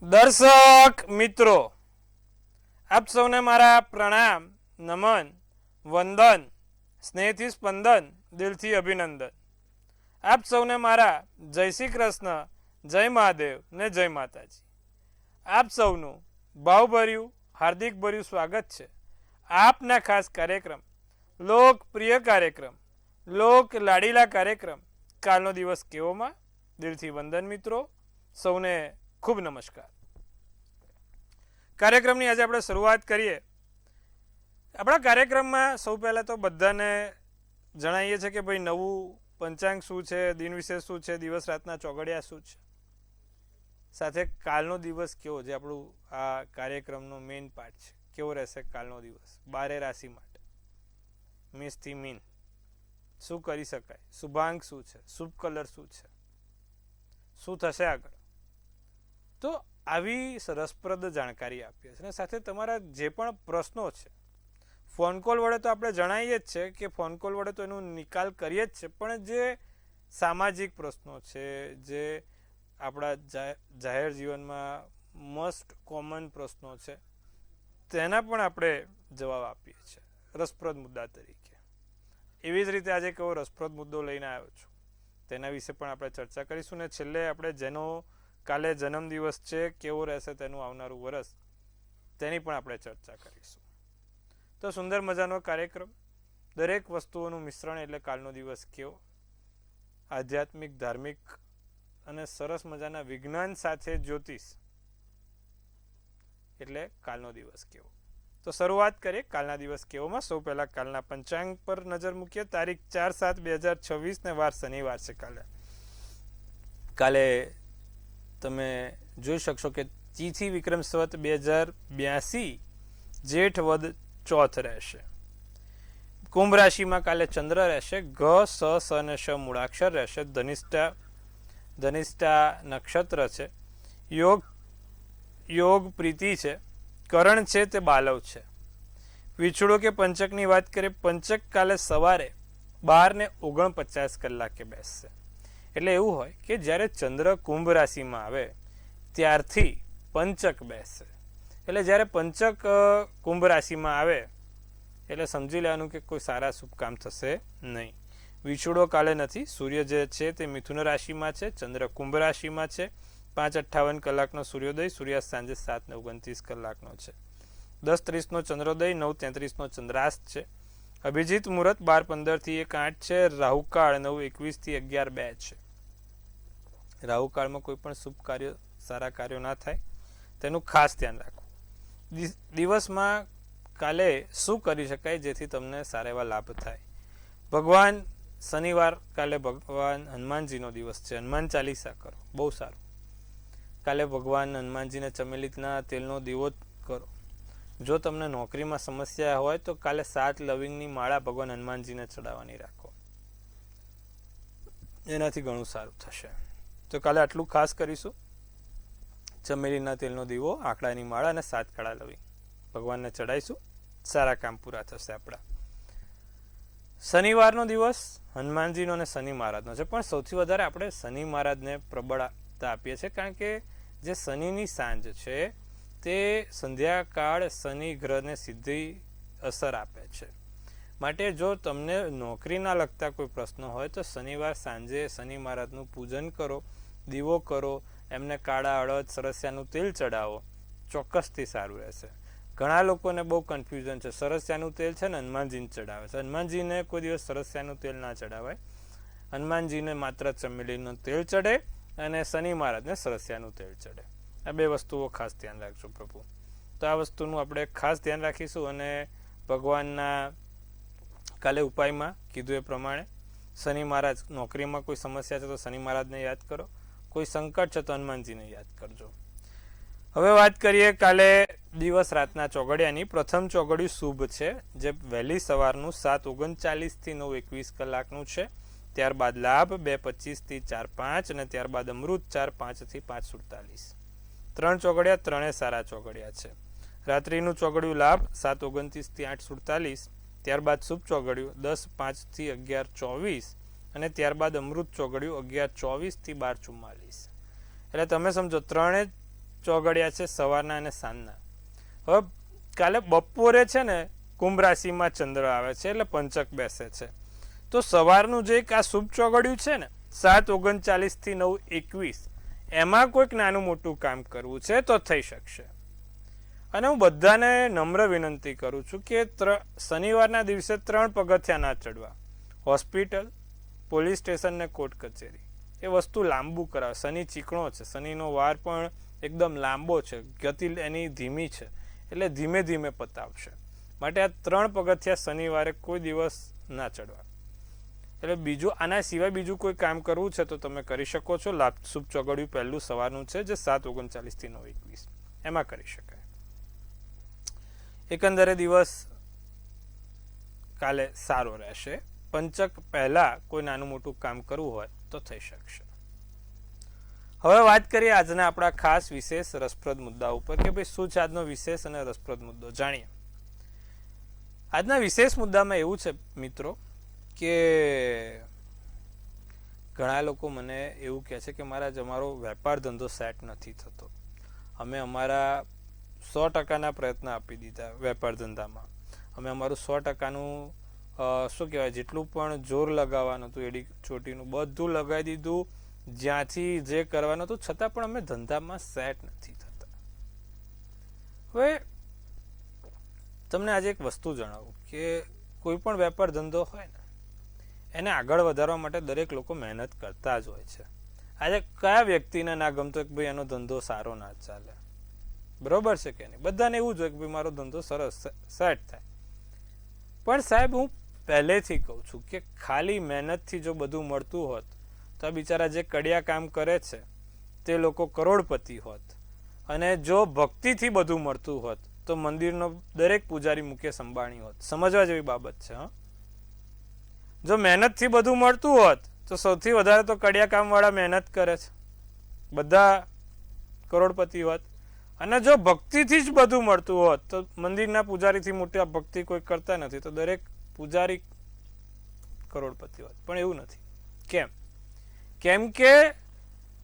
દર્શક મિત્રો, આપ સૌને મારા પ્રણામ, નમન, વંદન, સ્નેહથી સ્પંદન, દિલથી અભિનંદન. આપ સૌને મારા જય શ્રી કૃષ્ણ, જય મહાદેવ ને જય માતાજી. આપ સૌનું ભાવભર્યું હાર્દિકભર્યું સ્વાગત છે આપના ખાસ કાર્યક્રમ, લોકપ્રિય કાર્યક્રમ, લોક લાડીલા કાર્યક્રમ કાલનો દિવસ કેવોમાં. દિલથી વંદન મિત્રો, સૌને ખૂબ નમસ્કાર. કાર્યક્રમની આજે આપણે શરૂઆત કરીએ. આપણા કાર્યક્રમમાં સૌ પહેલાં તો બધાને જણાવીએ છીએ કે ભાઈ નવું પંચાંગ શું છે, દિન વિશેષ શું છે, દિવસ રાતના ચોઘડિયા શું છે, સાથે કાલનો દિવસ કેવો, જે આપણું આ કાર્યક્રમનો મેઇન પાર્ટ છે, કેવો રહેશે કાલનો દિવસ 12 રાશિ માટે, મેષથી મીન, શું કરી શકાય, શુભાંગ શું છે, શુભ કલર શું છે, શું થશે આગળ. તો આવી રસપ્રદ જાણકારી આપીએ છીએ. અને સાથે તમારા જે પણ પ્રશ્નો છે ફોન કોલ વડે તો આપણે જણાવીએ જ છે કે ફોન કોલ વડે તો એનો નિકાલ કરીએ જ છે, પણ જે સામાજિક પ્રશ્નો છે, જે આપણા જાહેર જીવનમાં મોસ્ટ કોમન પ્રશ્નો છે, તેના પણ આપણે જવાબ આપીએ છીએ રસપ્રદ મુદ્દા તરીકે. એવી જ રીતે આજે કેવો રસપ્રદ મુદ્દો લઈને આવ્યો છું તેના વિશે પણ આપણે ચર્ચા કરીશું. ને છેલ્લે આપણે જેનો કાલે જન્મદિવસ છે, કેવો રહેશે તેનું આવનારું વર્ષ, તેની પણ આપણે ચર્ચા કરીશું. તો સુંદર મજાનો કાર્યક્રમ, દરેક વસ્તુઓનું મિશ્રણ એટલે કાલનો દિવસ કેવો, આધ્યાત્મિક, ધાર્મિક અને સરસ મજાના વિજ્ઞાન સાથે જ્યોતિષ એટલે કાલનો દિવસ કેવો. તો શરૂઆત કરીએ કાલના દિવસ કેવોમાં. સૌ પહેલા કાલના પંચાંગ પર નજર મૂકીએ. તારીખ 4/7/2026 ને વાર શનિવાર છે. કાલે તમે જોઈ શકશો કે તિથિ વિક્રમ સંવત 2082 જેઠ વદ ચોથ રહેશે. કુંભ રાશિમાં કાલે ચંદ્ર રહેશે. ઘ, સ, સ અને શ મૂળાક્ષર રહેશે. ધનિષ્ઠા નક્ષત્ર છે. યોગ પ્રીતિ છે. કરણ છે તે બાલવ છે. વિછુડો કે પંચકની વાત કરીએ. પંચક કાલે સવારે 12:49 બેસશે. એટલે એવું હોય કે જ્યારે ચંદ્ર કુંભ રાશિમાં આવે ત્યારથી પંચક બેસશે. એટલે જ્યારે પંચક કુંભ રાશિમાં આવે એટલે સમજી લેવાનું કે કોઈ સારા શુભ કામ થશે નહીં. વિછુડો કાલે નથી. સૂર્ય જે છે તે મિથુન રાશિમાં છે, ચંદ્ર કુંભ રાશિમાં છે. 5:58 સૂર્યોદય, સૂર્યાસ્ત સાંજે 7:29 છે. 10:30 ચંદ્રોદય, 9:33 ચંદ્રાસ્ત છે. અભિજીત મુહૂર્ત 12:15 થી 1:08 છે. રાહુકાળ 9:21 થી 11:02 છે. રાહુકાળમાં કોઈ પણ શુભ કાર્ય, સારા કાર્યો ના થાય, તેનું ખાસ ધ્યાન રાખવું. દિવસમાં કાલે શું કરી શકાય જેથી તમને સારા એવા લાભ થાય. ભગવાન શનિવાર કાલે ભગવાન હનુમાનજીનો દિવસ છે. હનુમાન ચાલીસા કરો, બહુ સારું. કાલે ભગવાન હનુમાનજીને ચમેલીના તેલનો દીવો કરો. જો તમને નોકરીમાં સમસ્યા હોય તો કાલે 7 લવિંગની માળા ભગવાન હનુમાનજીને ચડાવવાની રાખો, એનાથી ઘણું સારું થશે. તો કાલે આટલું ખાસ કરીશું. ચમેલીના તેલનો દીવો, આંકડાની માળા અને 7 કાળા લવિંગ ભગવાનને ચડાવીશું. સારા કામ પૂરા થશે આપણા. શનિવારનો દિવસ હનુમાનજીનો અને શનિ મહારાજનો છે, પણ સૌથી વધારે આપણે શનિ મહારાજને પ્રબળતા આપીએ છીએ, કારણ કે જે શનિની સાંજ છે તે સંધ્યાકાળ શનિ ગ્રહને સીધી અસર આપે છે. માટે જો તમને નોકરીના લગતા કોઈ પ્રશ્નો હોય તો શનિવાર સાંજે શનિ મહારાજનું પૂજન કરો, દીવો કરો, એમને કાળા અડદ, સરસિયાનું તેલ ચડાવો, ચોક્કસથી સારું રહેશે. ઘણા લોકોને બહુ કન્ફ્યુઝન છે. સરસિયાનું તેલ છે ને હનુમાનજીને ચડાવે છે. હનુમાનજીને કોઈ દિવસ સરસિયાનું તેલ ના ચડાવાય. હનુમાનજીને માત્ર ચમેલીનું તેલ ચડે અને શનિ મહારાજને સરસિયાનું તેલ ચડે. આ બે વસ્તુઓ ખાસ ધ્યાન રાખજો પ્રભુ. તો આ વસ્તુનું આપણે ખાસ ધ્યાન રાખીશું. અને ભગવાનના કાલે ઉપાયમાં કીધું એ પ્રમાણે શનિ મહારાજ, નોકરીમાં કોઈ સમસ્યા છે તો શનિ મહારાજને યાદ કરો, કોઈ સંકટ છે તો હનુમાનજીને યાદ કરજો. હવે વાત કરીએ કાલે દિવસ રાતના ચોઘડિયાની. પ્રથમ ચોઘડિયું શુભ છે, જે વહેલી સવારનું 7:39 થી 9:21 છે. ત્યારબાદ લાભ 2:25 થી 4:05 અને ત્યારબાદ અમૃત 4:05 થી 5:47. 3 ચોઘડિયા, ત્રણે સારા ચોઘડિયા છે. રાત્રિનું ચોઘડિયું લાભ 7:29 થી 8:47, ત્યારબાદ શુભ ચોઘડિયું 10:05 થી 11:24 અને ત્યારબાદ અમૃત ચોઘડિયું 11:24 થી 12:44. એટલે તમે સમજો ત્રણે ચોઘડિયા છે સવારના અને સાંજના. હવે કાલે બપોરે છે ને કુંભ રાશિમાં ચંદ્ર આવે છે એટલે પંચક બેસે છે. તો સવારનું જે એક આ શુભ ચોઘડિયું છે ને 7:39 થી 9:21 એમાં કોઈક નાનું મોટું કામ કરવું છે તો થઈ શકશે. અને હું બધાને નમ્ર વિનંતી કરું છું કે શનિવારના દિવસે 3 પગથિયા ના ચડવા. હોસ્પિટલ, પોલીસ સ્ટેશન ને કોર્ટ કચેરી એ વસ્તુ લાંબુ કરાવે. શનિ ચીકણો છે, શનિનો વાર પણ એકદમ લાંબો છે, ગતિ એની ધીમી છે એટલે ધીમે ધીમે પતાવશે. માટે આ 3 પગથિયા શનિવારે કોઈ દિવસ ના ચડવા. એટલે બીજું આના સિવાય બીજું કોઈ કામ કરવું છે તો તમે કરી શકો છો. શુભ ચોઘડિયું પહેલું સવારનું છે જે 7:39 થી 9:21 એમાં કરી શકાય. એકંદરે દિવસ કાલે સારો રહેશે. પંચક પહેલા કોઈ નાનું મોટું કામ કરવું હોય તો થઈ શકશે. હવે વાત કરીએ આજના આપણા ખાસ વિશેષ રસપ્રદ મુદ્દા ઉપર કે ભાઈ શું છે આજનો વિશેષ અને રસપ્રદ મુદ્દો જાણીએ. આજના વિશેષ મુદ્દામાં એવું છે મિત્રો કે ઘણા લોકો મને એવું કહે છે કે અમારો વેપાર ધંધો સેટ નથી થતો. અમે અમારા 100% પ્રયત્ન આપી દીધા વેપાર ધંધામાં. અમે અમારું 100%નું શું કહેવાય જેટલું પણ જોર લગાવવાનું હતું એડી ચોટીનું બધું લગાવી દીધું, જ્યાંથી જે કરવાનું હતું, છતાં પણ અમે ધંધામાં સેટ નથી થતા. હવે તમને આજે એક વસ્તુ જણાવું કે કોઈ પણ વેપાર ધંધો હોય ને એને આગળ વધારવા માટે દરેક લોકો મહેનત કરતા જ હોય છે. આજે કયા વ્યક્તિને ના ગમતો કે ભાઈ એનો ધંધો સારો ના ચાલે? બરોબર છે કે નહીં? બધાને એવું જ હોય કે ભાઈ મારો ધંધો સરસ સેટ થાય. પણ સાહેબ હું પહેલેથી કહું છું કે ખાલી મહેનતથી જો બધું મળતું હોત તો આ બિચારા જે કડિયા કામ કરે છે તે લોકો કરોડપતિ હોત. અને જો ભક્તિથી બધું મળતું હોત તો મંદિરનો દરેક પૂજારી મુકેશ અંબાણી હોત. સમજવા જેવી બાબત છે. જો મહેનતથી બધું મળતું હોત તો સૌથી વધારે તો કડિયા કામવાળા મહેનત કરે છે, બધા કરોડપતિ હોત. અને જો ભક્તિથી જ બધું મળતું હોત તો મંદિરના પૂજારીથી મોટી ભક્તિ કોઈ કરતા નથી તો દરેક પૂજારી કરોડપતિ હોત. પણ એવું નથી. કેમ? કેમ કે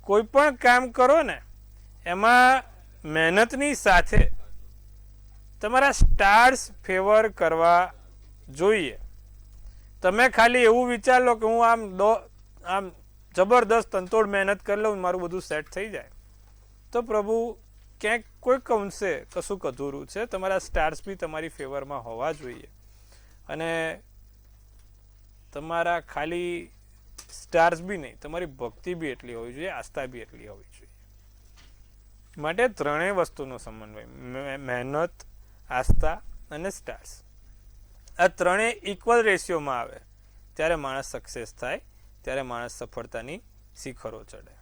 કોઈ પણ કામ કરો ને એમાં મહેનતની સાથે તમારા સ્ટાર્સ ફેવર કરવા જોઈએ. તમે ખાલી એવું વિચાર લો કે હું આમ જબરદસ્ત તંતોડ મહેનત કરી લઉં મારું બધું સેટ થઈ જાય તો પ્રભુ ક્યાંક કોઈક અંશે કશુંક અધૂરું છે. તમારા સ્ટાર્સ બી તમારી ફેવરમાં હોવા જોઈએ. અને તમારા ખાલી સ્ટાર્સ બી નહીં, તમારી ભક્તિ બી એટલી હોવી જોઈએ, આસ્થા બી એટલી હોવી જોઈએ. માટે ત્રણેય વસ્તુનો સમન્વય, મહેનત, આસ્થા અને સ્ટાર્સ, આ ત્રણેય ઇક્વલ રેશિયોમાં આવે ત્યારે માણસ સક્સેસ થાય, ત્યારે માણસ સફળતાની શિખરો ચડે.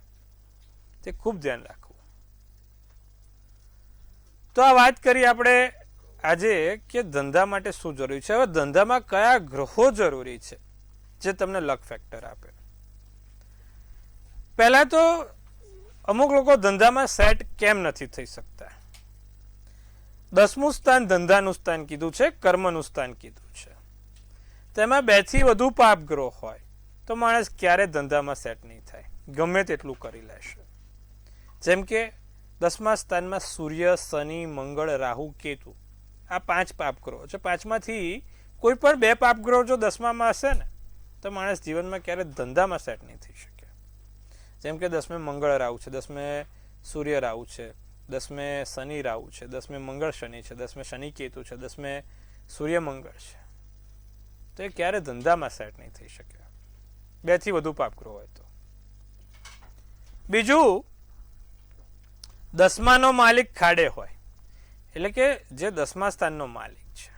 તે ખૂબ ધ્યાન રાખવું. તો આ વાત કરી આપણે આજે કે ધંધા માટે શું જરૂરી છે. હવે ધંધામાં કયા ગ્રહો જરૂરી છે જે તમને લક ફેક્ટર આપે. પહેલા તો અમુક લોકો ધંધામાં સેટ કેમ નથી થઈ શકતા. 10મું સ્થાન ધંધાનું સ્થાન કીધું છે, કર્મનું સ્થાન કીધું છે. તેમાં 2 થી વધુ પાપ ગ્રહ હોય તો માણસ ક્યારે ધંધામાં સેટ નહીં થાય, ગમે તેટલું કરી લેશે. જેમ કે 10મા સ્થાનમાં સૂર્ય, શનિ, મંગળ, રાહુ, કેતુ, આ 5 પાપ ગ્રહો છે. 5માંથી કોઈ પણ 2 પાપ ગ્રહો જો 10મામાં હશે ને તો માણસ જીવનમાં ક્યારે ધંધામાં સેટ નહીં થઈ શકે. જેમ કે 10મે મંગળ રાહુ છે, 10મે સૂર્ય રાહુ છે, 10મે શનિ રાહુ છે, 10મે મંગળ શનિ છે, 10મે શનિ કેતુ છે, 10મે સૂર્ય મંગળ છે. તો એ ક્યારે ધંધામાં સેટ નહીં થઈ શકે 2 થી વધુ પાપ ગ્રહો હોય તો. બીજું, 10માનો માલિક ખાડે હોય, એટલે કે જે 10મા સ્થાનનો માલિક છે.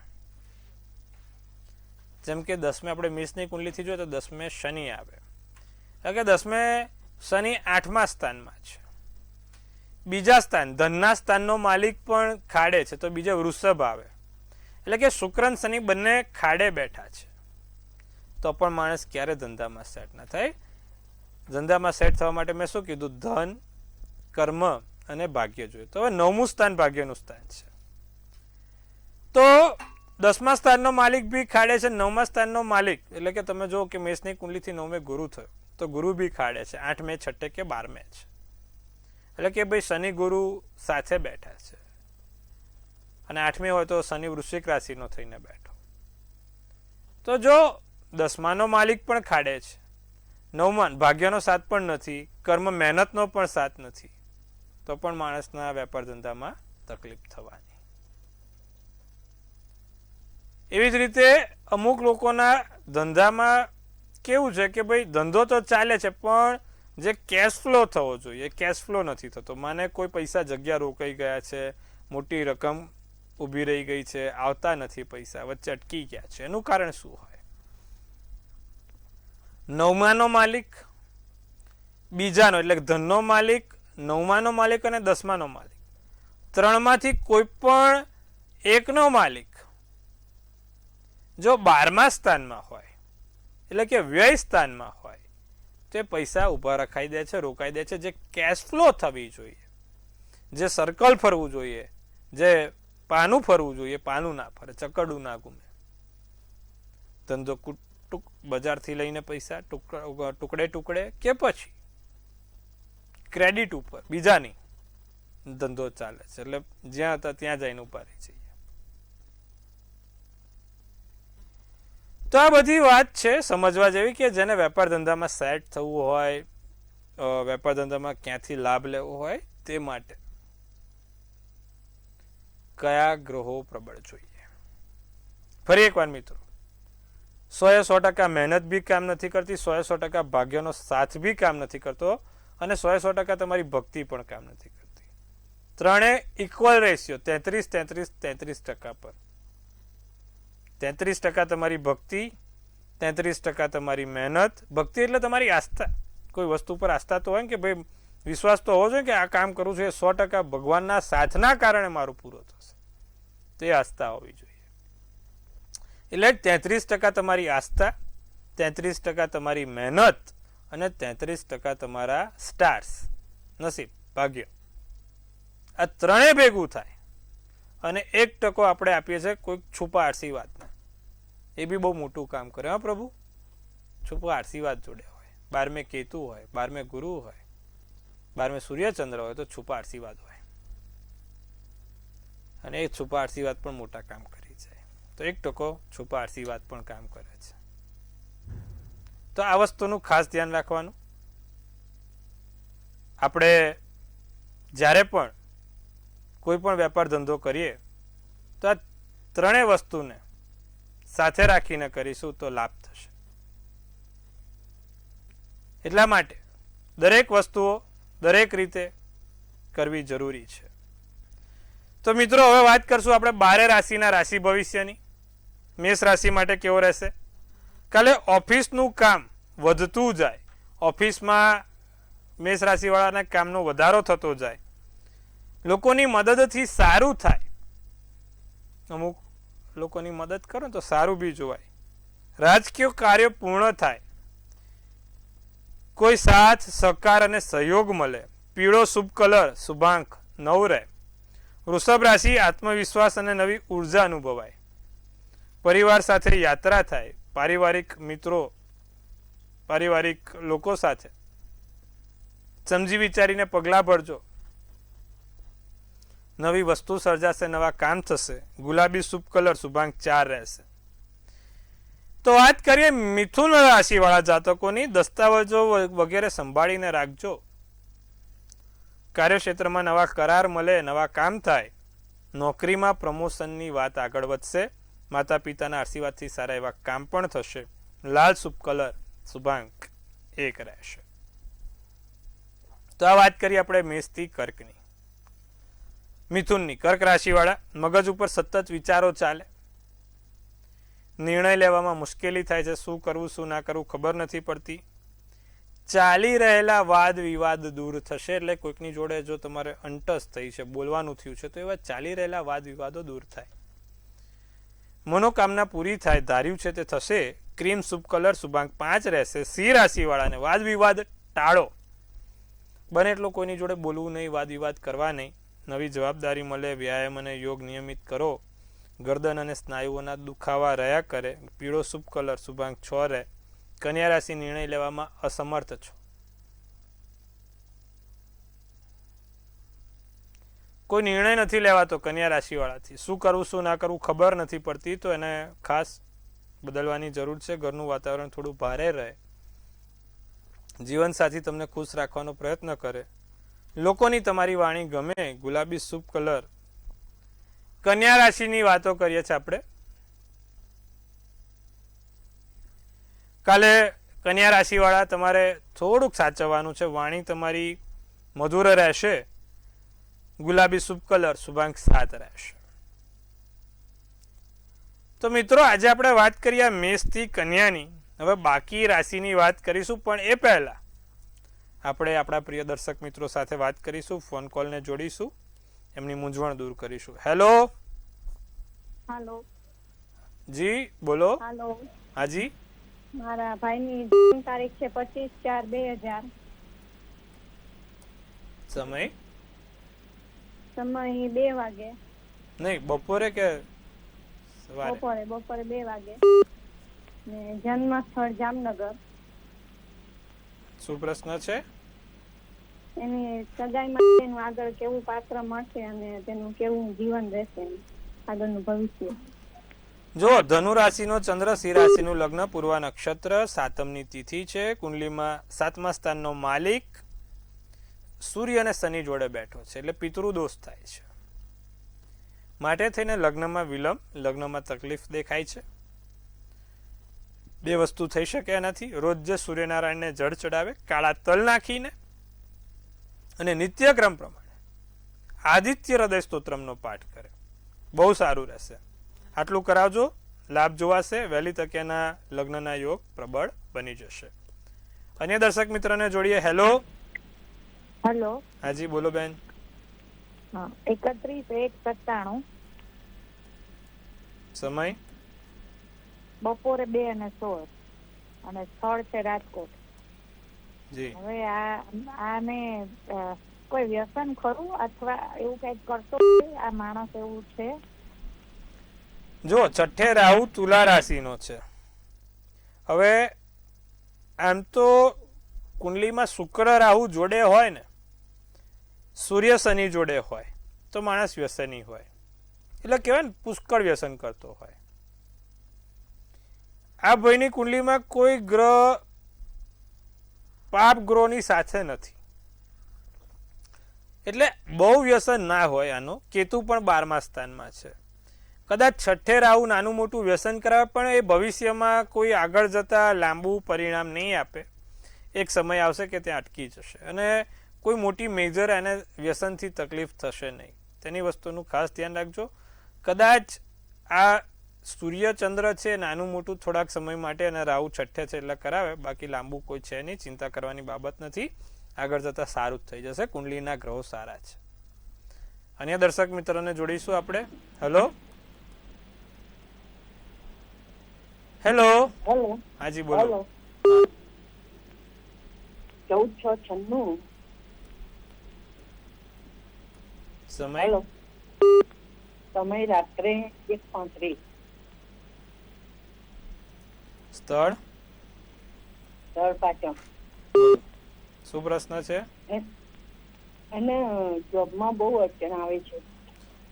જેમ કે 10મે આપણે મેષની કુંડલીથી જોઈએ તો 10મે શનિ આવે, એટલે કે 10મે શનિ 8મા સ્થાનમાં છે. બીજા સ્થાન ધનના સ્થાનનો માલિક પણ ખાડે છે તો બીજા વૃષભ આવે, એટલે કે શુક્ર અને શનિ બંને ખાડે બેઠા છે તો પણ માણસ ક્યારે ધંધામાં સેટ ના થાય. ધંધામાં સેટ થવા માટે મેં શું કીધું? ધન, કર્મ અને ભાગ્ય જોઈએ. તો હવે 9મું સ્થાન ભાગ્યનું સ્થાન છે. તો 10મા સ્થાનનો માલિક બી ખાડે છે, 9મા સ્થાનનો માલિક, એટલે કે તમે જો કે મેષની કુંડલીથી 9મે ગુરુ થયો તો ગુરુ બી ખાડે છે, 8મે, 6 કે 12મે છે. એટલે કે ભાઈ શનિ ગુરુ સાથે બેઠા છે, અને 8મી હોય તો શનિ વૃશ્ચિક રાશિનો થઈને બેઠો. તો જો 10માનો માલિક પણ ખાડે છે, 9મા ભાગ્યનો સાથ પણ નથી, કર્મ મહેનતનો પણ સાથ નથી, તો પણ માણસના વેપાર ધંધામાં તકલીફ થવાની. એવી જ રીતે અમુક લોકોના ધંધામાં કેવું છે કે ભાઈ ધંધો તો ચાલે છે, પણ જે કેશ ફ્લો થવો જોઈએ કેશ ફ્લો નથી થતો. માને કોઈ પૈસા જગ્યા રોકાઈ ગયા છે, મોટી રકમ ઊભી રહી ગઈ છે, આવતા નથી પૈસા, વચ્ચે અટકી ગયા છે. એનું કારણ શું હોય? 9માનો માલિક, બીજાનો એટલે ધનનો માલિક, 9માનો માલિક અને 10માનો માલિક, 3માંથી કોઈ પણ એકનો માલિક જો 12મા સ્થાનમાં હોય એટલે કે વ્યય સ્થાનમાં હોય તે પૈસા ઊભા રખાઈ દે છે, રોકાઈ દે છે. જે કેશ ફ્લો થવી જોઈએ, જે સર્કલ ફરવું જોઈએ, જે પાનું ફરવું જોઈએ, પાનું ના ફરે, ચકરડું ના ઘૂમે. ધંધો બજારથી લઈને પૈસા ટુકડે ટુકડે કે પછી ક્રેડિટ ઉપર બીજાની ધંધો ચાલે છે, એટલે જ્યાં હતા ત્યાં જઈને ઉભા રહી જઈએ. તો આ બધી વાત છે સમજવા જેવી કે જેને વેપાર ધંધામાં સેટ થવું હોય, વેપાર ધંધામાં ક્યાંથી લાભ લેવો હોય, તે માટે કયા ગ્રહો પ્રબળ જોઈએ. ફરી એકવાર મિત્રો, 100% મહેનત બી કામ નથી કરતી, 100% ભાગ્યનો સાથ બી કામ નથી કરતો, અને 100% તમારી ભક્તિ પણ કામ નથી કરતી. ત્રણે ઇક્વલ રેશિયો 33-33-33% પર. 33% તમારી ભક્તિ, 33% તમારી મહેનત. ભક્તિ એટલે તમારી આસ્થા, કોઈ વસ્તુ પર આસ્થા તો હોય ને કે ભાઈ વિશ્વાસ તો હોવો જોઈએ કે આ કામ કરું છું એ 100% ભગવાનના સાથના કારણે મારું પૂરો થશે, તે આસ્થા હોવી જોઈએ. એટલે 33% તમારી આસ્થા, 33% તમારી મહેનત અને 33% તમારા સ્ટાર્સ, નસીબ, ભાગ્ય. આ ત્રણે ભેગું થાય અને 1% આપણે આપીએ છીએ કોઈક છુપા આશીર્વાદને. એ બી બહુ મોટું કામ કરે. હા પ્રભુ, છુપા આશીર્વાદ જોડે હોય, 12મે કેતુ હોય, 12મે ગુરુ હોય, 12મે સૂર્યચંદ્ર હોય તો છુપા આશીર્વાદ હોય, અને એ છુપા આશીર્વાદ પણ મોટા કામ કરી જાય. તો 1% છુપા આશીર્વાદ પણ કામ કરે છે. તો આ વસ્તુનું ખાસ ધ્યાન રાખવાનું. આપણે જ્યારે પણ કોઈ પણ વેપાર ધંધો કરીએ તો આ ત્રણેય વસ્તુને સાથે રાખીને કરીશું તો લાભ થશે. એટલા માટે દરેક વસ્તુઓ દરેક રીતે કરવી જરૂરી છે. તો મિત્રો, હવે વાત કરશું આપણે 12 રાશિના રાશિ ભવિષ્યની. મેષ રાશિ માટે કેવો રહેશે? કાલે ઓફિસનું કામ વધતું જાય, ઓફિસમાં મેષ રાશિવાળાના કામનો વધારો થતો જાય, લોકોની મદદથી સારું થાય. અમુક લોકોની મદદ કરો તો સારું બી જોવાય. રાજકીય કાર્ય પૂર્ણ થાય, કોઈ સાથ સહકાર અને સહયોગ મળે. પીળો શુભ કલર શુભાંક 9 રહે. વૃષભ રાશિ આત્મવિશ્વાસ અને નવી ઉર્જા અનુભવાય. પરિવાર સાથે યાત્રા થાય, પારિવારિક મિત્રો, પારિવારિક લોકો સાથે સમજી વિચારીને પગલાં ભરજો. નવી વસ્તુ સર્જાશે, નવા કામ થશે. ગુલાબી શુભ કલર શુભાંક 4 રહેશે. તો વાત કરીએ મિથુન રાશિવાળા જાતકોની. દસ્તાવેજો વગેરે સંભાળીને રાખજો. કાર્યક્ષેત્રમાં નવા કરાર મળે, નવા કામ થાય. નોકરીમાં પ્રમોશનની વાત આગળ વધશે. માતા પિતાના આશીર્વાદથી સારા એવા કામ પણ થશે. લાલ શુભ કલર શુભાંક 1 રહેશે. તો આ વાત કરીએ આપણે મેષથી કર્કની. મિથુનની, કર્ક રાશિવાળા, મગજ ઉપર સતત વિચારો ચાલે. નિર્ણય લેવામાં મુશ્કેલી થાય છે. શું કરવું શું ના કરવું ખબર નથી પડતી. ચાલી રહેલા વાદ વિવાદ દૂર થશે. એટલે કોઈકની જોડે જો તમારે અંટસ થઈ છે, બોલવાનું થયું છે, તો એવા ચાલી રહેલા વાદ વિવાદો દૂર થાય. મનોકામના પૂરી થાય, ધાર્યું છે તે થશે. ક્રીમ શુભ કલર શુભાંક 5 રહેશે. સિંહ રાશિવાળાને વાદ વિવાદ ટાળો. બને એટલો કોઈની જોડે બોલવું નહીં, વાદ વિવાદ કરવા નહીં. નવી જવાબદારી મળે. વ્યાયામ અને યોગ નિયમિત કરો. ગરદન અને સ્નાયુઓના દુખાવા રહ્યા કરે. પીળો શુભ કલર શુભાંક 6 રહે. કન્યા રાશિ નિર્ણય લેવામાં અસમર્થ છો. કોઈ નિર્ણય નથી લેવાતો કન્યા રાશિવાળાથી, શું કરવું શું ના કરવું ખબર નથી પડતી, તો એને ખાસ બદલવાની જરૂર છે. ઘરનું વાતાવરણ થોડું ભારે રહે, જીવનસાથી તમને ખુશ રાખવાનો પ્રયત્ન કરે, લોકોની તમારી વાણી ગમે, ગુલાબી શુભ કલર. કન્યા રાશિની વાતો કરીએ છીએ આપણે. કાલે કન્યા રાશિવાળા તમારે થોડુંક સાચવવાનું છે, વાણી તમારી મધુર રહેશે, ગુલાબી શુભ કલર, શુભાંક 7 રહેશે. તો મિત્રો આજે આપણે વાત કરીએ મેષથી કન્યાની. હવે બાકી રાશિની વાત કરીશું, પણ એ પહેલા આપણે આપણા પ્રિય દર્શક મિત્રો સાથે વાત કરીશું, ફોન કોલને જોડીશું, એમની મૂંઝવણ દૂર કરીશું. હેલો. હેલો જી બોલો. હેલો. હાજી. મારા ભાઈની જન્મ તારીખ છે 25/4/2000. સમય સમય 2 વાગે. નહીં, બપોરે કે સવારે? બપોરે 2 વાગે. ને જન્મ સ્થળ જામનગર. શું પ્રશ્ન છે? એની સગાઈ માટેનું આગળ કેવું પાત્ર મળશે અને તેનું કેવું જીવન રહેશે, આગળનું ભવિષ્ય. જો ધનુ રાશિનો ચંદ્ર, સિંહ રાશિનું લગ્ન, પૂર્વા નક્ષત્ર, સાતમની તિથિ છે. કુંડલીમાં 7મા સ્થાનનો માલિક સૂર્ય અને શનિ જોડે બેઠો છે, એટલે પિતૃદોષ થાય છે. માટે થઈને લગ્નમાં વિલંબ, લગ્નમાં તકલીફ દેખાય છે. 2 વસ્તુ થઈ શકે એનાથી. રોજ જે સૂર્યનારાયણને જળ ચડાવે, કાળા તલ નાખીને, અને નિત્યક્રમ પ્રમાણે આદિત્ય હૃદય સ્તોત્રમનો પાઠ કરે, બહુ સારું રહેશે. આટલું કરાવજો, લાભ જોવાશે, વહેલી તકેના લગ્નના યોગ પ્રબળ બની જશે. અન્ય દર્શક મિત્રને જોડીએ. હેલો. હેલો. હાજી બોલો બેન. 31/1/97. સમય બપોરે 2:16 અને સ્થળ છે રાજકોટ. જી. હવે આને કોઈ વ્યસન ખરું અથવા એવું કઈક કરતો આ માણસ એવું છે? જો છઠ્ઠે રાહુ તુલા રાશિનો છે. હવે આમ તો કુંડલીમાં શુક્ર રાહુ જોડે હોય ને, સૂર્ય શનિ જોડે હોય તો માણસ વ્યસની હોય, એટલે કહેવાય ને પુષ્કળ વ્યસન કરતો હોય. આ ભાઈની કુંડલીમાં કોઈ ગ્રહ પાપ ગ્રહોની સાથે નથી, એટલે બહુ વ્યસન ના હોય. આનો કેતુ પણ 12મા સ્થાનમાં છે. કદાચ છઠ્ઠે રાહુ નાનું મોટું વ્યસન કરાવે, પણ એ ભવિષ્યમાં કોઈ આગળ જતા લાંબુ પરિણામ નહીં આપે. એક સમય આવશે કે ત્યાં અટકી જશે, અને કોઈ મોટી મેજર એને વ્યસનથી તકલીફ થશે નહીં. તેની વસ્તુનું ખાસ ધ્યાન રાખજો. કદાચ આ સૂર્યચંદ્ર છે નાનું મોટું થોડાક સમય માટે, અને રાહુ છઠ્ઠે છે એટલે કરાવે, બાકી લાંબુ કોઈ છે નહીં, ચિંતા કરવાની બાબત નથી. આગળ જતાં સારું જ થઈ જશે, કુંડલીના ગ્રહો સારા છે. અન્ય દર્શક મિત્રોને જોડીશું આપણે. હેલો. હેલો. હેલો. હાજી બોલો. 14/6/96. સમય સમય રાત્રે 1:35. સ્થળ પાટણ. શું પ્રશ્ન છે? અને જોબમાં બહુ અડચણ આવે છે.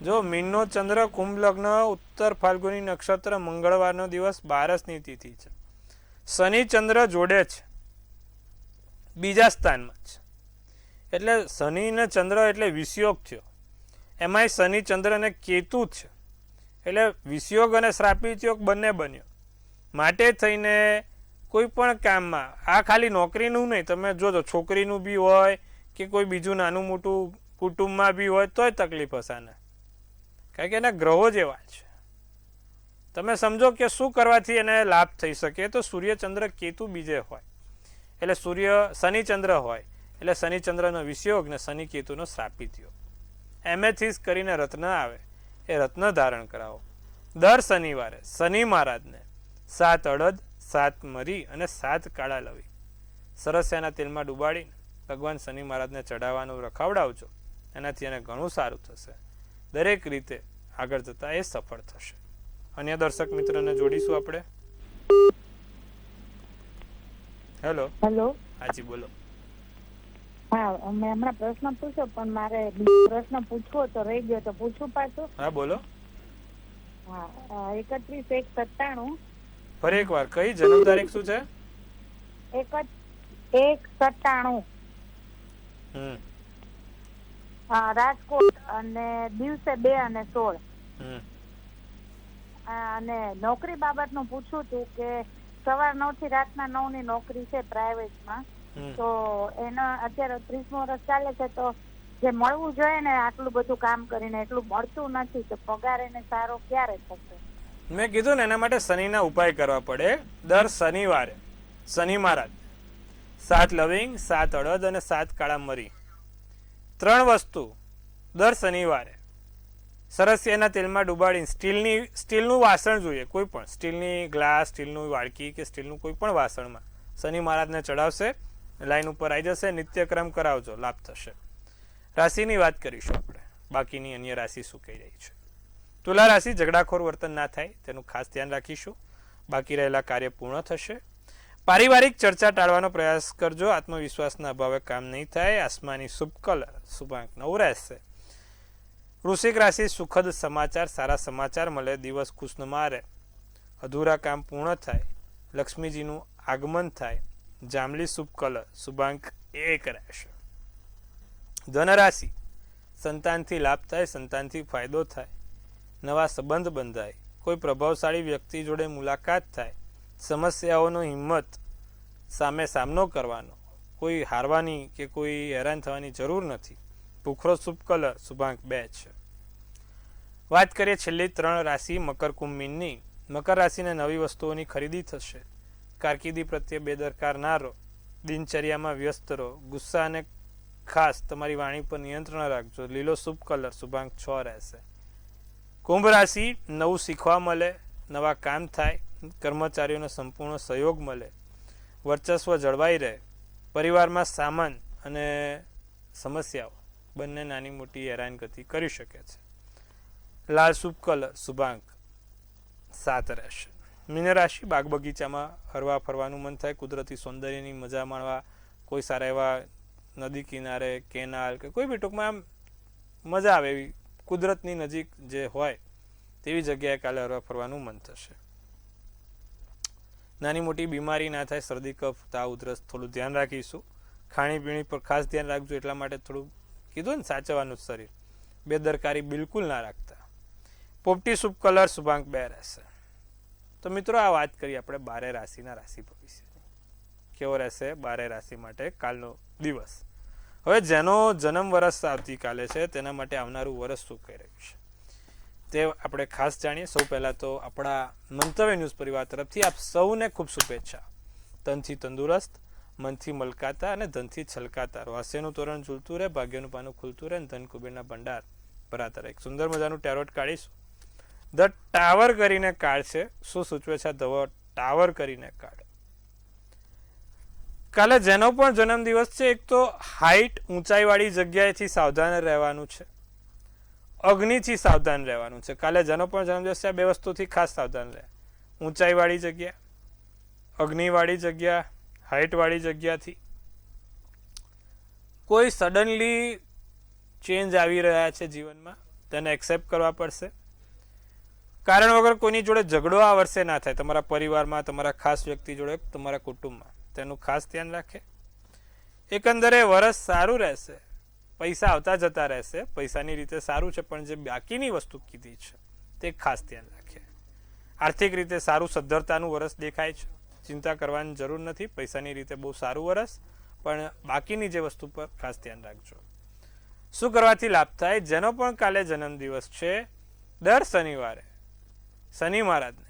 જો મીનનો ચંદ્ર, કુંભ લગ્ન, ઉત્તર ફાલ્ગુની નક્ષત્ર, મંગળવારનો દિવસ, 12ની તિથિ છે. શનિ ચંદ્ર જોડે છે, બીજા સ્થાનમાં છે, એટલે શનિ ને ચંદ્ર એટલે વિષયોગ થયો. એમાંય શનિ ચંદ્ર અને કેતુ છે, એટલે વિષયોગ અને શ્રાપિત યોગ બંને બન્યો. માટે થઈને કોઈ પણ કામમાં, આ ખાલી નોકરીનું નહીં, તમે જોજો છોકરીનું બી હોય કે કોઈ બીજું નાનું મોટું કુટુંબમાં બી હોય તોય તકલીફ હશે ને, કારણ કે એના ગ્રહો જેવા છે. તમે સમજો કે શું કરવાથી એને લાભ થઈ શકે, તો સૂર્યચંદ્ર કેતુ બીજે હોય, એટલે શનિચંદ્ર હોય, એટલે શનિચંદ્રનો વિષયોગ ને શનિ કેતુનો શ્રાપિત યોગ. એમેથિસ કરીને રત્ન આવે, એ રત્ન ધારણ કરાવો. દર શનિવારે શનિ મહારાજને 7 અડદ, 7 મરી અને 7 કાળા લવી સરસ્યાના તેલમાં ડુબાડીને ભગવાન શનિ મહારાજને ચડાવવાનું રખાવડાવજો. એનાથી એને ઘણું સારું થશે, દરેક રીતે આગળ જતા એ સફળ થશે. અન્ય દર્શક મિત્રને જોડીશું આપણે. હેલો. હેલો. હાજી બોલો. હા, મેં હમણાં પ્રશ્ન પૂછ્યો પણ મારે બીજો પ્રશ્ન પૂછવો તો રહી ગયો, તો પૂછું પાછું? હા બોલો. હા, 31/1/97. ફરી એકવાર કઈ જન્મ તારીખ શું છે? 1/1/97. હમ રાજકોટ, અને દિવસે 2 અને 16. હમ અને નોકરી બાબતનું પૂછવું હતું કે સવાર 9 થી રાતના 9 ની નોકરી છે પ્રાઇવેટમાં. હમ તો એના અત્યારે 30મું વર્ષ ચાલે છે, તો જે મળવું જોઈએ ને આટલું બધું કામ કરીને એટલું મળતું નથી, તો પગાર એને સારો ક્યારે થશે? મેં કીધું ને એના માટે શનિના ઉપાય કરવા પડે. દર શનિવારે શનિ મહારાજ 7 લવિંગ, 7 અડદ અને 7 કાળા મરી, 3 વસ્તુ દર શનિવારે સરસિયાના તેલમાં ડુબાડીને સ્ટીલનું વાસણ જોઈએ, કોઈ પણ સ્ટીલની ગ્લાસ, સ્ટીલનું વાડકી કે સ્ટીલનું કોઈ પણ વાસણમાં શનિ મહારાજને ચડાવશે, લાઈન ઉપર આવી જશે, નિત્યક્રમ કરાવજો, લાભ થશે. રાશિની વાત કરીશું આપણે, બાકીની અન્ય રાશિ શું કહી રહી છે. તુલા રાશિ, ઝઘડાખોર વર્તન ના થાય તેનું ખાસ ધ્યાન રાખીશું. બાકી રહેલા કાર્ય પૂર્ણ થશે. પારિવારિક ચર્ચા ટાળવાનો પ્રયાસ કરજો, આત્મવિશ્વાસના અભાવે કામ નહીં થાય. આસમાની શુભ કલર શુભ અંક 9 રહેશે. વૃશ્ચિક રાશિ, સુખદ સમાચાર, સારા સમાચાર મળે, દિવસ ખુશનુમા રહે, અધૂરા કામ પૂર્ણ થાય, લક્ષ્મીજીનું આગમન થાય. જાંબલી શુભ કલર શુભાંક 1 રહેશે. ધનરાશિ, સંતાનથી લાભ થાય, સંતાનથી ફાયદો થાય, નવા સંબંધ બંધાય, કોઈ પ્રભાવશાળી વ્યક્તિ જોડે મુલાકાત થાય, સમસ્યાઓનો હિંમત સામે સામનો કરવાનો, કોઈ હારવાની કે કોઈ હેરાન થવાની જરૂર નથી. ભૂખરો શુભ કલર શુભાંક 2 છે. વાત કરીએ છેલ્લી 3 રાશિ મકર કુંભ મીનની. મકર રાશિને નવી વસ્તુઓની ખરીદી થશે. કારકિર્દી પ્રત્યે બેદરકાર ના રહો, દિનચર્યામાં વ્યસ્ત રહો, ગુસ્સા અને ખાસ તમારી વાણી પર નિયંત્રણ રાખજો. લીલો શુભ કલર શુભાંક 6 રહેશે. કુંભ રાશિ, નવું શીખવા મળે, નવા કામ થાય, કર્મચારીઓનો સંપૂર્ણ સહયોગ મળે, વર્ચસ્વ જળવાઈ રહે, પરિવારમાં સામાન અને સમસ્યાઓ બંને નાની મોટી હેરાનગતિ કરી શકે છે. લાલ શુભ કલર શુભાંક 7 રહેશે. મીન રાશિ, બાગ બગીચામાં હરવા ફરવાનું મન થાય, કુદરતી સૌંદર્યની મજા માણવા, કોઈ સારા એવા નદી કિનારે, કેનાલ કે કોઈ બી ટૂંકમાં આમ મજા આવે એવી કુદરતની નજીક જે હોય તેવી જગ્યાએ કાલે હરવા ફરવાનું મન થશે. નાની મોટી બીમારી ના થાય, શરદી કફ તાવ ઉધરસ થોડું ધ્યાન રાખીશું. ખાણીપીણી પર ખાસ ધ્યાન રાખજો, એટલા માટે થોડું કીધું ને સાચવવાનું શરીર, બેદરકારી બિલકુલ ના રાખતા. પોપટી શુભ કલર શુભાંક 2 રહેશે. તો મિત્રો આ વાત કરી આપણે 12 રાશિના રાશિ ભવિષ્યની. કેવો રહેશે 12 રાશિ માટે કાલનો દિવસ. હવે જેનો જન્મ વર્ષ આવતીકાલે છે તેના માટે આવનારું વર્ષ શું કહી રહ્યું છે તે આપણે ખાસ જાણીએ. સૌ પહેલાં તો આપણા મંતવ્ય ન્યૂઝ પરિવાર તરફથી આપ સૌને ખૂબ શુભેચ્છા. તનથી તંદુરસ્ત, મનથી મલકાતા અને ધનથી છલકાતા રહો. હાસ્યનું તોરણ ઝૂલતું રહે, ભાગ્યનું પાનું ખુલતું રહે અને ધન કુબેરના ભંડાર ભરાતા રહે. એક સુંદર મજાનું ટેરોટ કાઢીશું. ધ ટાવર કરીને કાર્ડ છે. શું સૂચવે છે ધ ટાવર કરીને કાર્ડ? કાલે જેનો પણ જન્મદિવસ છે, એક તો હાઈટ ઊંચાઈવાળી જગ્યાએથી સાવધાન રહેવાનું છે, અગ્નિથી સાવધાન રહેવાનું છે. કાલે જેનો પણ જન્મદિવસ છે આ 2 વસ્તુથી ખાસ સાવધાન રહે. ઊંચાઈવાળી જગ્યા, અગ્નિવાળી જગ્યા, હાઈટવાળી જગ્યાથી કોઈ સડનલી ચેન્જ આવી રહ્યા છે જીવનમાં, તેને એક્સેપ્ટ કરવા પડશે. કારણ વગર કોઈની જોડે ઝઘડો આ વર્ષે ના થાય, તમારા પરિવારમાં, તમારા ખાસ વ્યક્તિ જોડે, તમારા કુટુંબમાં, તેનું ખાસ ધ્યાન રાખે. એકંદરે વર્ષ સારું રહેશે, પૈસા આવતા જતા રહેશે, પૈસાની રીતે સારું છે, પણ જે બાકીની વસ્તુ કીધી છે તે ખાસ ધ્યાન રાખે. આર્થિક રીતે સારું સદ્ધરતાનું વર્ષ દેખાય છે, ચિંતા કરવાની જરૂર નથી. પૈસાની રીતે બહુ સારું વર્ષ, પણ બાકીની જે વસ્તુ પર ખાસ ધ્યાન રાખજો. શું કરવાથી લાભ થાય? જેનો પણ કાલે જન્મદિવસ છે, દર શનિવારે શનિ મહારાજને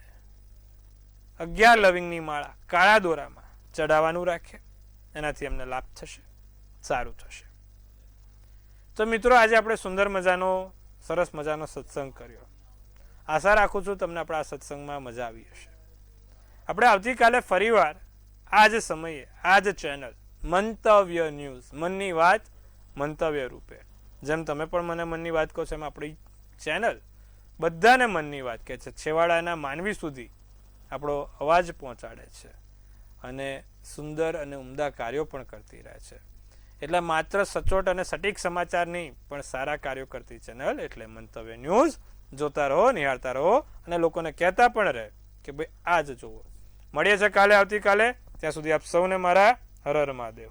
11 લવિંગની માળા કાળા દોરામાં ચડાવવાનું રાખે, એનાથી અમને લાભ થશે, સારું થશે. તો મિત્રો આજે આપણે સુંદર મજાનો સરસ મજાનો સત્સંગ કર્યો. આશા રાખું છું તમને આપણા સત્સંગમાં મજા આવી હશે. આપણે આવતીકાલે ફરીવાર આ જ સમયે આ જ ચેનલ મંતવ્ય ન્યૂઝ, મનની વાત મંતવ્ય રૂપે, જેમ તમે પણ મને મનની વાત કહો છો એમ આપણી ચેનલ બધાને મનની વાત કહે છે, છેવાડાના માનવી સુધી આપણો અવાજ પહોંચાડે છે અને સુંદર અને ઉમદા કાર્યો પણ કરતી રહે છે. એટલે માત્ર સચોટ અને સટીક સમાચાર નહીં પણ સારા કાર્યો કરતી ચેનલ એટલે મંતવ્ય ન્યૂઝ. જોતા રહો, નિહાળતા રહો અને લોકોને કહેતા પણ રહે કે ભાઈ આ જ જુઓ. મળીએ છીએ કાલે, આવતીકાલે. ત્યાં સુધી આપ સૌને મારા હર હર મહાદેવ.